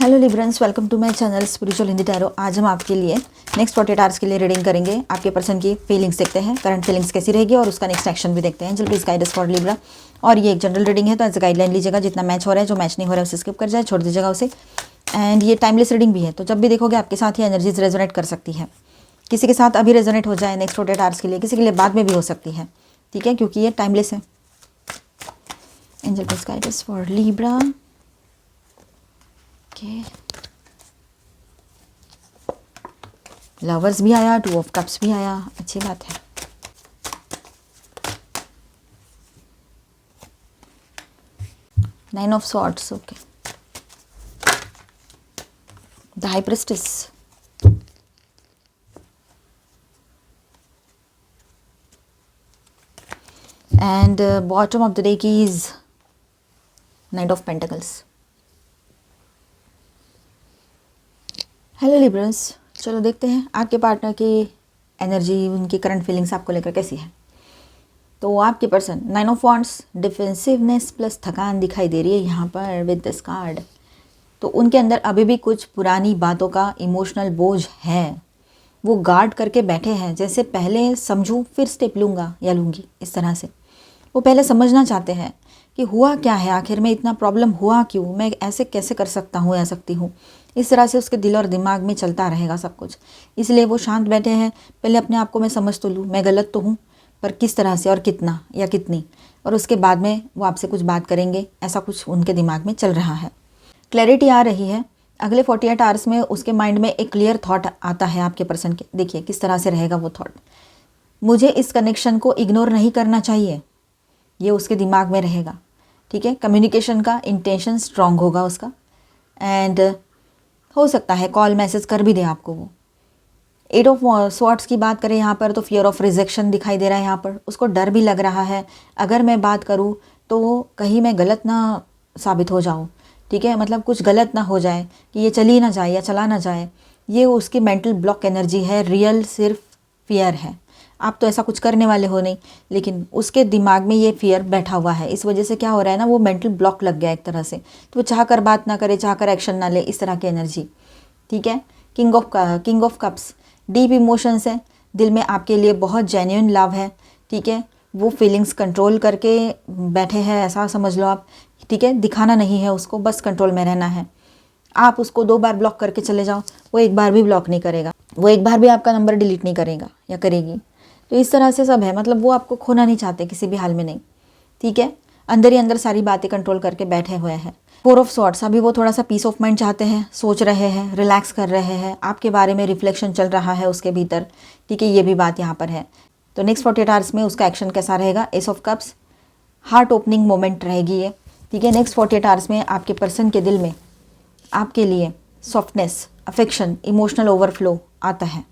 Hello Librans, welcome to my channel spiritual Hindi tarot. आज हम आपके लिए नेक्स्ट 48 आवर्स के लिए रीडिंग करेंगे। आपके पर्सन की फीलिंग्स देखते हैं, करंट फीलिंग्स कैसी रहेगी और उसका नेक्स्ट एक्शन भी देखते हैं। जल्दी please guide us for Libra. और ये एक जनरल रीडिंग है, तो एज गाइडलाइन लीजिएगा। जितना मैच हो रहा है, जो मैच नहीं हो रहा है उसे स्किप कर जाए, छोड़ दीजिएगा उसे। एंड ये टाइमलेस रीडिंग भी है, तो जब भी देखोगे आपके साथ ही एनर्जीज रेजोनेट कर सकती है। किसी के साथ अभी रेजोनेट हो जाए नेक्स्ट 48 आवर्स के लिए, किसी के लिए बाद में भी हो सकती है, ठीक है, क्योंकि ये टाइमलेस है। Angel please guide us for Libra. Okay, lovers भी आया, 2 ऑफ कप्स भी आया, अच्छी बात है। Nine of swords, okay. The high priestess, and bottom of the deck is night of pentacles. Hello Librans, चलो देखते हैं आपके पार्टनर की एनर्जी, उनकी करंट फीलिंग्स आपको लेकर कैसी है। तो आपके person 9 of wands, defensiveness plus थकान दिखाई दे रही है यहाँ पर विद दिस कार्ड। तो उनके अंदर अभी भी कुछ पुरानी बातों का इमोशनल बोझ है, वो गार्ड करके बैठे हैं। जैसे पहले समझूं फिर स्टेप लूँगा या लूँगी, इस तरह से वो पहले समझना चाहते हैं कि हुआ क्या है, आखिर में इतना प्रॉब्लम हुआ क्यों, मैं ऐसे कैसे कर सकता हूँ या सकती हूँ। इस तरह से उसके दिल और दिमाग में चलता रहेगा सब कुछ, इसलिए वो शांत बैठे हैं। पहले अपने आप को मैं समझ तो लूँ, मैं गलत तो हूँ, पर किस तरह से और कितना या कितनी, और उसके बाद में वो आपसे कुछ बात करेंगे, ऐसा कुछ उनके दिमाग में चल रहा है। क्लैरिटी आ रही है। अगले 48 आवर्स में उसके माइंड में एक क्लियर थॉट आता है आपके पर्सन के। देखिए किस तरह से रहेगा वो थॉट। मुझे इस कनेक्शन को इग्नोर नहीं करना चाहिए, ये उसके दिमाग में रहेगा, ठीक है। कम्युनिकेशन का इंटेंशन स्ट्रांग होगा उसका, एंड हो सकता है कॉल मैसेज कर भी दे आपको वो। 8 ऑफ स्वॉर्ड्स की बात करें यहाँ पर, तो फियर ऑफ रिजेक्शन दिखाई दे रहा है यहाँ पर। उसको डर भी लग रहा है, अगर मैं बात करूँ तो कहीं मैं गलत ना साबित हो जाऊँ, ठीक है, मतलब कुछ गलत ना हो जाए, कि ये चली ना जाए या चला ना जाए। ये उसकी मेंटल ब्लॉक एनर्जी है, रियल सिर्फ फियर है। आप तो ऐसा कुछ करने वाले हो नहीं, लेकिन उसके दिमाग में ये फियर बैठा हुआ है। इस वजह से क्या हो रहा है ना, वो मेंटल ब्लॉक लग गया एक तरह से, तो वो चाह कर बात ना करे, चाह कर एक्शन ना ले, इस तरह की एनर्जी, ठीक है। King of cups, deep emotions है, दिल में आपके लिए बहुत जेन्युइन लव है, ठीक है। वो फीलिंग्स कंट्रोल करके बैठे हैं, ऐसा समझ लो आप, ठीक है। दिखाना नहीं है उसको, बस कंट्रोल में रहना है। आप उसको 2 बार ब्लॉक करके चले जाओ, वो एक बार भी ब्लॉक नहीं करेगा, वो एक बार भी आपका नंबर डिलीट नहीं करेगा या करेगी। तो इस तरह से सब है, मतलब वो आपको खोना नहीं चाहते किसी भी हाल में नहीं, ठीक है। अंदर ही अंदर सारी बातें कंट्रोल करके बैठे हुए हैं। 4 ऑफ सॉर्ड्स, अभी वो थोड़ा सा पीस ऑफ माइंड चाहते हैं, सोच रहे हैं, रिलैक्स कर रहे हैं, आपके बारे में रिफ्लेक्शन चल रहा है उसके भीतर, ठीक है। ये भी बात यहाँ पर है। तो नेक्स्ट 48 आवर्स में उसका एक्शन कैसा रहेगा। S of cups, heart opening moment रहेगी ये, ठीक है। नेक्स्ट 48 आवर्स में आपके पर्सन के दिल में आपके लिए सॉफ्टनेस, अफेक्शन, इमोशनल ओवरफ्लो आता है,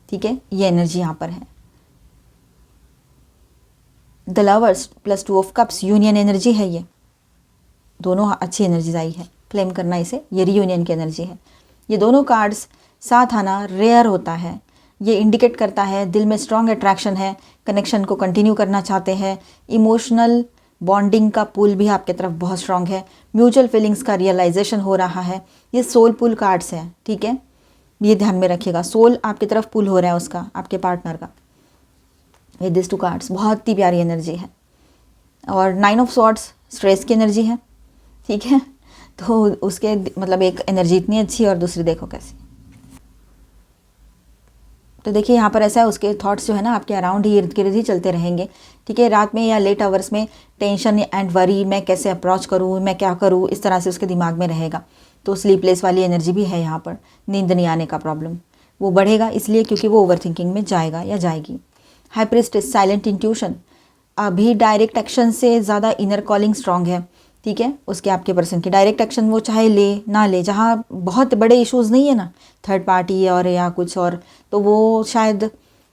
ठीक है। ये एनर्जी यहाँ पर है। The lovers plus 2 of cups, union energy है ये, दोनों अच्छी एनर्जीज आई है, क्लेम करना इसे, ये रीयूनियन की एनर्जी है। ये दोनों कार्ड्स साथ आना रेयर होता है, ये इंडिकेट करता है दिल में स्ट्रॉन्ग अट्रैक्शन है, कनेक्शन को कंटिन्यू करना चाहते हैं, इमोशनल बॉन्डिंग का पुल भी आपके तरफ बहुत स्ट्रॉन्ग है, म्यूचुअल फीलिंग्स का रियलाइजेशन हो रहा है। ये सोल पुल कार्ड्स हैं, ठीक है, ये ध्यान में रखिएगा। सोल आपकी तरफ पुल हो रहा है उसका, आपके पार्टनर का। विद दिस 2 कार्ड्स बहुत ही प्यारी एनर्जी है। और 9 ऑफ सॉर्ड्स स्ट्रेस की एनर्जी है, ठीक है। तो उसके मतलब एक एनर्जी इतनी अच्छी और दूसरी देखो कैसी। तो देखिए यहाँ पर ऐसा है, उसके थॉट्स जो है ना आपके अराउंड ही, इर्द गिर्द ही चलते रहेंगे, ठीक है। रात में या लेट आवर्स में टेंशन एंड वरी, मैं कैसे अप्रोच करूँ, मैं क्या करूँ, इस तरह से उसके दिमाग में रहेगा। तो स्लीपलेस वाली एनर्जी भी है यहाँ पर, नींद नहीं आने का प्रॉब्लम वो बढ़ेगा, इसलिए क्योंकि वो ओवर थिंकिंग में जाएगा या जाएगी। हाई प्रिस्टेस, साइलेंट इंट्यूशन, अभी डायरेक्ट एक्शन से ज़्यादा इनर कॉलिंग स्ट्रांग है, ठीक है। उसके आपके पर्सन की डायरेक्ट एक्शन वो चाहे ले ना ले, जहाँ बहुत बड़े इश्यूज़ नहीं है ना, थर्ड पार्टी और या कुछ और, तो वो शायद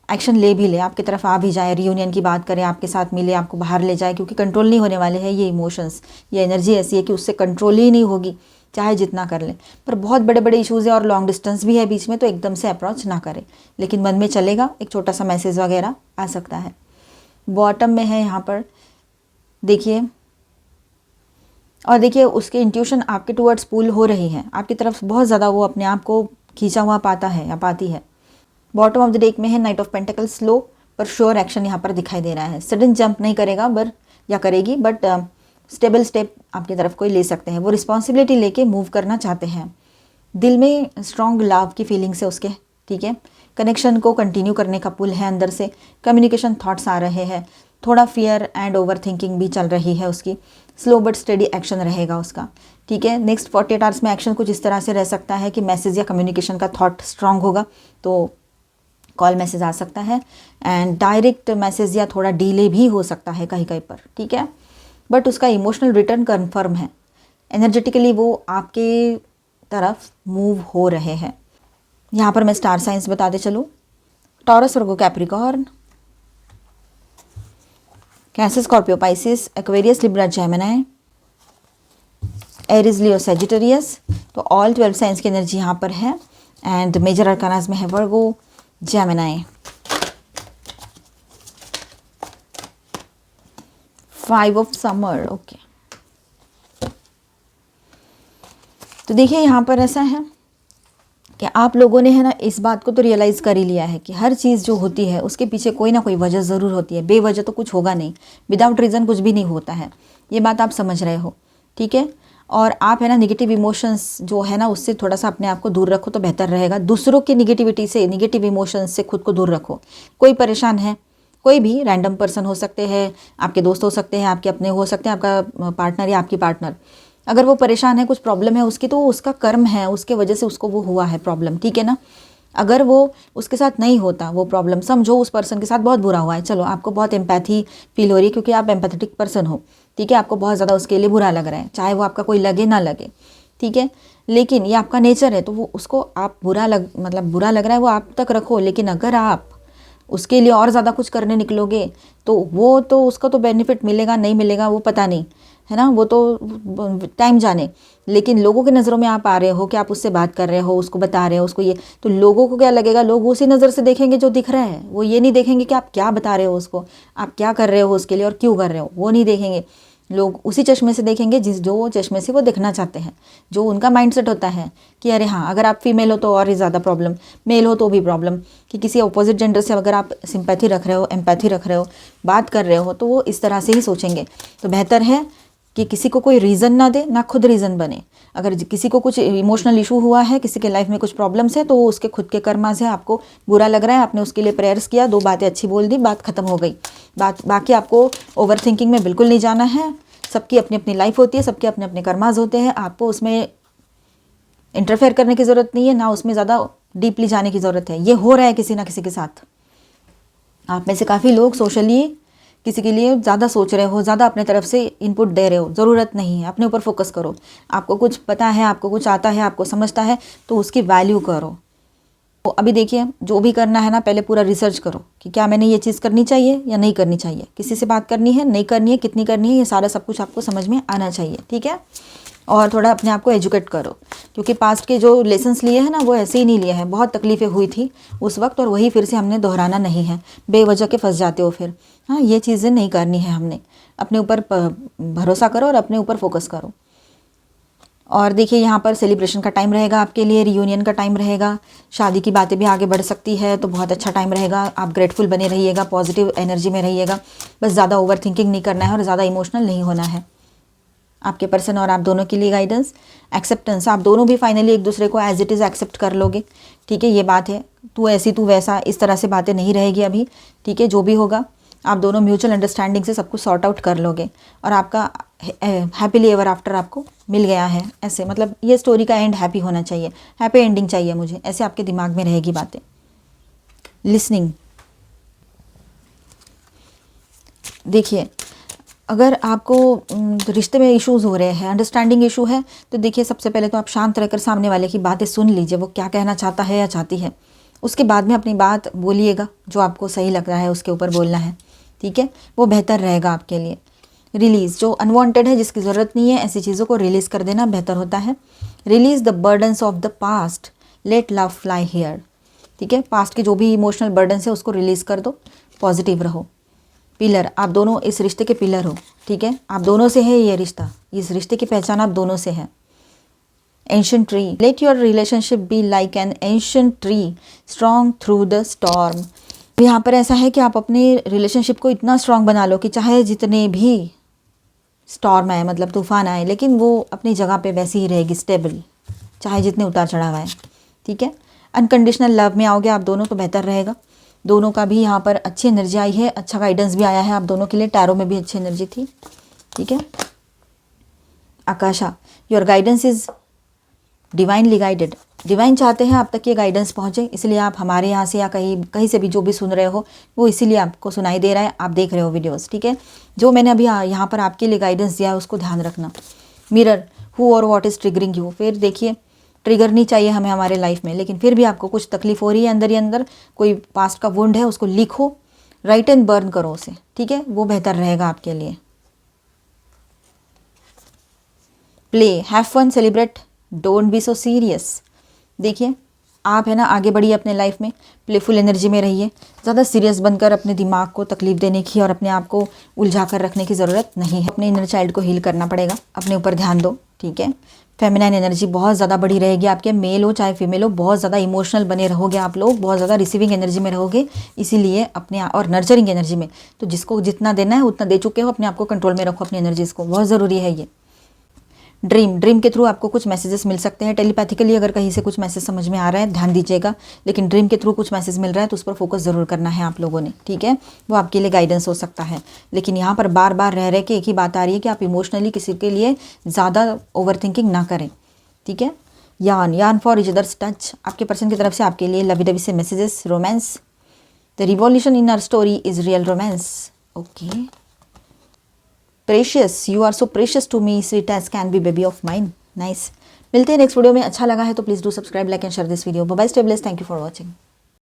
एक्शन ले भी ले, आपकी तरफ आ भी जाए, रियूनियन की बात करें, आपके साथ मिले, आपको बाहर ले जाए, क्योंकि कंट्रोल नहीं होने वाले हैं ये इमोशंस। ये एनर्जी ऐसी है कि उससे कंट्रोल ही नहीं होगी, चाहे जितना कर ले। पर बहुत बड़े बड़े इश्यूज़ है और लॉन्ग डिस्टेंस भी है बीच में, तो एकदम से अप्रोच ना करें, लेकिन मन में चलेगा, एक छोटा सा मैसेज वगैरह आ सकता है। बॉटम में है यहाँ पर देखिए और देखिए उसकी इंट्यूशन आपके टूवर्ड्स पुल हो रही है, आपकी तरफ बहुत ज़्यादा वो अपने आप को खींचा हुआ पाता है या पाती है। बॉटम ऑफ द डेक में है नाइट ऑफ पेंटिकल्स, स्लो पर श्योर एक्शन यहाँ पर दिखाई दे रहा है। सडन जंप नहीं करेगा बर या करेगी, बट स्टेबल स्टेप आपकी तरफ कोई ले सकते हैं। वो रिस्पॉन्सिबिलिटी लेके मूव करना चाहते हैं। दिल में स्ट्रॉन्ग लव की फीलिंग्स है उसके, ठीक है। कनेक्शन को कंटिन्यू करने का पुल है अंदर से। कम्युनिकेशन थॉट्स आ रहे हैं। थोड़ा फियर एंड ओवर थिंकिंग भी चल रही है उसकी। स्लो बट स्टडी एक्शन रहेगा उसका, ठीक है। नेक्स्ट 48 आवर्स में एक्शन कुछ इस तरह से रह सकता है कि मैसेज या कम्युनिकेशन का थॉट स्ट्रांग होगा तो कॉल मैसेज आ सकता है, एंड डायरेक्ट मैसेज या थोड़ा डिले भी हो सकता है कहीं कहीं पर, ठीक है। बट उसका इमोशनल रिटर्न कन्फर्म है। एनर्जेटिकली वो आपके तरफ मूव हो रहे हैं। यहाँ पर मैं स्टार साइंस बताते चलूँ। Taurus, Virgo, Capricorn, Cancer, Scorpio, Pisces, Aquarius, Libra, Gemini, Aries, Leo, Sagittarius. तो ऑल 12 साइंस की एनर्जी यहाँ पर है। एंड मेजर अरकानाज में है Virgo, Gemini, 5 of summer, okay. तो देखिए यहाँ पर ऐसा है कि आप लोगों ने है ना इस बात को तो रियलाइज़ कर ही लिया है कि हर चीज़ जो होती है उसके पीछे कोई ना कोई वजह ज़रूर होती है। बेवजह तो कुछ होगा नहीं, विदाउट रीज़न कुछ भी नहीं होता है। ये बात आप समझ रहे हो, ठीक है। और आप है ना निगेटिव इमोशंस जो है ना उससे थोड़ा सा अपने आप को दूर रखो तो बेहतर रहेगा। दूसरों की निगेटिविटी से, निगेटिव इमोशंस से खुद को दूर रखो। कोई परेशान है, कोई भी रैंडम पर्सन हो सकते हैं, आपके दोस्त हो सकते हैं, आपके अपने हो सकते हैं, आपका पार्टनर या आपकी पार्टनर। अगर वो परेशान है, कुछ प्रॉब्लम है उसकी, तो उसका कर्म है, उसके वजह से उसको वो हुआ है प्रॉब्लम, ठीक है ना। अगर वो उसके साथ नहीं होता वो प्रॉब्लम, समझो उस पर्सन के साथ बहुत बुरा हुआ है, चलो आपको बहुत एम्पैथी फील हो रही है क्योंकि आप एम्पैथेटिक पर्सन हो, ठीक है। आपको बहुत ज़्यादा उसके लिए बुरा लग रहा है, चाहे वो आपका कोई लगे ना लगे, ठीक है। लेकिन ये आपका नेचर है तो वो उसको आप बुरा लग रहा है वो आप तक रखो। लेकिन अगर आप उसके लिए और ज़्यादा कुछ करने निकलोगे तो वो तो उसका तो बेनिफिट मिलेगा नहीं मिलेगा वो पता नहीं, है ना, वो तो टाइम जाने। लेकिन लोगों की नज़रों में आप आ रहे हो कि आप उससे बात कर रहे हो, उसको बता रहे हो उसको ये, तो लोगों को क्या लगेगा, लोग उसी नज़र से देखेंगे जो दिख रहा है। वो ये नहीं देखेंगे कि आप क्या बता रहे हो उसको, आप क्या कर रहे हो उसके लिए और क्यों कर रहे हो, वो नहीं देखेंगे। लोग उसी चश्मे से देखेंगे जो चश्मे से वो देखना चाहते हैं, जो उनका माइंडसेट होता है कि अरे हाँ अगर आप फीमेल हो तो और ही ज़्यादा प्रॉब्लम, मेल हो तो भी प्रॉब्लम, कि किसी अपोजिट जेंडर से अगर आप सिंपैथी रख रहे हो, एम्पैथी रख रहे हो, बात कर रहे हो, तो वो इस तरह से ही सोचेंगे। तो बेहतर है कि किसी को कोई रीज़न ना दे, ना खुद रीज़न बने। अगर किसी को कुछ इमोशनल इशू हुआ है, किसी के लाइफ में कुछ प्रॉब्लम्स है, तो वो उसके खुद के कर्मा से, आपको बुरा लग रहा है, आपने उसके लिए प्रेयर्स किया, 2 बातें अच्छी बोल दी, बात खत्म हो गई। बाकी आपको ओवर थिंकिंग में बिल्कुल नहीं जाना है। सबकी अपनी अपनी लाइफ होती है, सबके अपने अपने कर्माज होते हैं, आपको उसमें इंटरफेयर करने की ज़रूरत नहीं है, ना उसमें ज़्यादा डीपली जाने की ज़रूरत है। ये हो रहा है किसी ना किसी के साथ। आप में से काफ़ी लोग सोशली किसी के लिए ज़्यादा सोच रहे हो, ज़्यादा अपने तरफ से इनपुट दे रहे हो, ज़रूरत नहीं है। अपने ऊपर फोकस करो। आपको कुछ पता है, आपको कुछ आता है, आपको समझता है, तो उसकी वैल्यू करो। तो अभी देखिए जो भी करना है ना, पहले पूरा रिसर्च करो कि क्या मैंने ये चीज़ करनी चाहिए या नहीं करनी चाहिए, किसी से बात करनी है नहीं करनी है, कितनी करनी है, ये सारा सब कुछ आपको समझ में आना चाहिए, ठीक है। और थोड़ा अपने आप को एजुकेट करो, क्योंकि पास्ट के जो लेसन्स लिए हैं ना वो ऐसे ही नहीं लिए हैं, बहुत तकलीफ़ें हुई थी उस वक्त और वही फिर से हमने दोहराना नहीं है। बेवजह के फंस जाते हो फिर। हाँ, ये चीज़ें नहीं करनी है हमने। अपने ऊपर भरोसा करो और अपने ऊपर फोकस करो। और देखिए यहाँ पर सेलिब्रेशन का टाइम रहेगा आपके लिए, रियूनियन का टाइम रहेगा, शादी की बातें भी आगे बढ़ सकती है, तो बहुत अच्छा टाइम रहेगा। आप ग्रेटफुल बने रहिएगा, पॉजिटिव एनर्जी में रहिएगा, बस ज़्यादा ओवर थिंकिंग नहीं करना है और ज़्यादा इमोशनल नहीं होना है। आपके पर्सन और आप दोनों के लिए गाइडेंस, एक्सेप्टेंस, आप दोनों भी फाइनली एक दूसरे को एज इट इज़ एक्सेप्ट कर लोगे, ठीक है। ये बात है, तू ऐसी तू वैसा, इस तरह से बातें नहीं रहेगी अभी, ठीक है। जो भी होगा आप दोनों म्यूचुअल अंडरस्टैंडिंग से सब कुछ सॉर्ट आउट कर लोगे और आपका हैप्पीली एवर आफ्टर आपको मिल गया है। ऐसे मतलब ये स्टोरी का एंड हैप्पी होना चाहिए, हैप्पी एंडिंग चाहिए मुझे, ऐसे आपके दिमाग में रहेगी बातें। लिसनिंग, देखिए अगर आपको रिश्ते में इश्यूज़ हो रहे हैं, अंडरस्टैंडिंग इशू है, तो देखिए सबसे पहले तो आप शांत रहकर सामने वाले की बातें सुन लीजिए, वो क्या कहना चाहता है या चाहती है। उसके बाद में अपनी बात बोलिएगा, जो आपको सही लग रहा है उसके ऊपर बोलना है, ठीक है। वो बेहतर रहेगा आपके लिए। रिलीज़, जो अनवांटेड है, जिसकी ज़रूरत नहीं है, ऐसी चीज़ों को रिलीज़ कर देना बेहतर होता है। Release the burdens of the past, let love fly here, ठीक है। पास्ट के जो भी इमोशनल बर्डन्स है उसको रिलीज़ कर दो, पॉजिटिव रहो। पिलर, आप दोनों इस रिश्ते के पिलर हो, ठीक है, आप दोनों से है ये रिश्ता, इस रिश्ते की पहचान आप दोनों से है। Ancient tree, let your relationship be like an ancient tree strong through the storm. यहाँ पर ऐसा है कि आप अपने रिलेशनशिप को इतना स्ट्रॉन्ग बना लो कि चाहे जितने भी स्टॉर्म आए, मतलब तूफान आए, लेकिन वो अपनी जगह पे वैसी ही रहेगी, स्टेबल, चाहे जितने उतार चढ़ाव आए, ठीक है। अनकंडीशनल लव में आओगे आप दोनों तो बेहतर रहेगा। दोनों का भी यहाँ पर अच्छी एनर्जी आई है, अच्छा गाइडेंस भी आया है आप दोनों के लिए, टैरो में भी अच्छी एनर्जी थी, ठीक है। Akasha, your guidance is divinely guided, divine चाहते हैं आप तक ये गाइडेंस पहुँचे, इसलिए आप हमारे यहाँ से या कहीं कहीं से भी जो भी सुन रहे हो वो इसीलिए आपको सुनाई दे रहा है, आप देख रहे हो वीडियोस, ठीक है। जो मैंने अभी यहाँ पर आपके लिए गाइडेंस दिया है उसको ध्यान रखना। मिरर, हु और व्हाट इज़ ट्रिगरिंग यू, फिर देखिए ट्रिगर नहीं चाहिए हमें हमारे लाइफ में, लेकिन फिर भी आपको कुछ तकलीफ हो रही है अंदर ही अंदर, कोई पास्ट का वुंड है, उसको लिखो, राइट एंड बर्न करो उसे, ठीक है, वो बेहतर रहेगा आपके लिए। Play, have fun, celebrate, don't be so serious. देखिए आप है ना आगे बढ़िए अपने लाइफ में, प्लेफुल एनर्जी में रहिए, ज़्यादा सीरियस बनकर अपने दिमाग को तकलीफ देने की और अपने आप को उलझा कर रखने की ज़रूरत नहीं है। अपने इनर चाइल्ड को हील करना पड़ेगा, अपने ऊपर ध्यान दो, ठीक है। फेमिनाइन एनर्जी बहुत ज़्यादा बढ़ी रहेगी आपके, मेल हो चाहे फीमेल हो, बहुत ज़्यादा इमोशनल बने रहोगे आप लोग, बहुत ज़्यादा रिसीविंग एनर्जी में रहोगे, इसीलिए अपने और नर्चरिंग एनर्जी में, तो जिसको जितना देना है उतना दे चुके हो, अपने आप को कंट्रोल में रखो, अपनी एनर्जीज़ को, बहुत ज़रूरी है ये। ड्रीम के थ्रू आपको कुछ मैसेजेस मिल सकते हैं, टेलीपैथिकली अगर कहीं से कुछ मैसेज समझ में आ रहा है ध्यान दीजिएगा, लेकिन ड्रीम के थ्रू कुछ मैसेज मिल रहा है तो उस पर फोकस ज़रूर करना है आप लोगों ने, ठीक है, वो आपके लिए गाइडेंस हो सकता है। लेकिन यहाँ पर बार बार रह के एक ही बात आ रही है कि आप इमोशनली किसी के लिए ज़्यादा ओवर थिंकिंग ना करें, ठीक है। Yearn for each other's touch, आपके पर्सन की तरफ से आपके लिए लवी डवी से messages. Romance, the revolution in our story is real romance, okay. Precious, you are so precious to me, sweet as can be baby of mine, nice. मिलते हैं next video में, अच्छा लगा है तो please do subscribe, like and share this video. Bye bye, stay blessed, thank you for watching.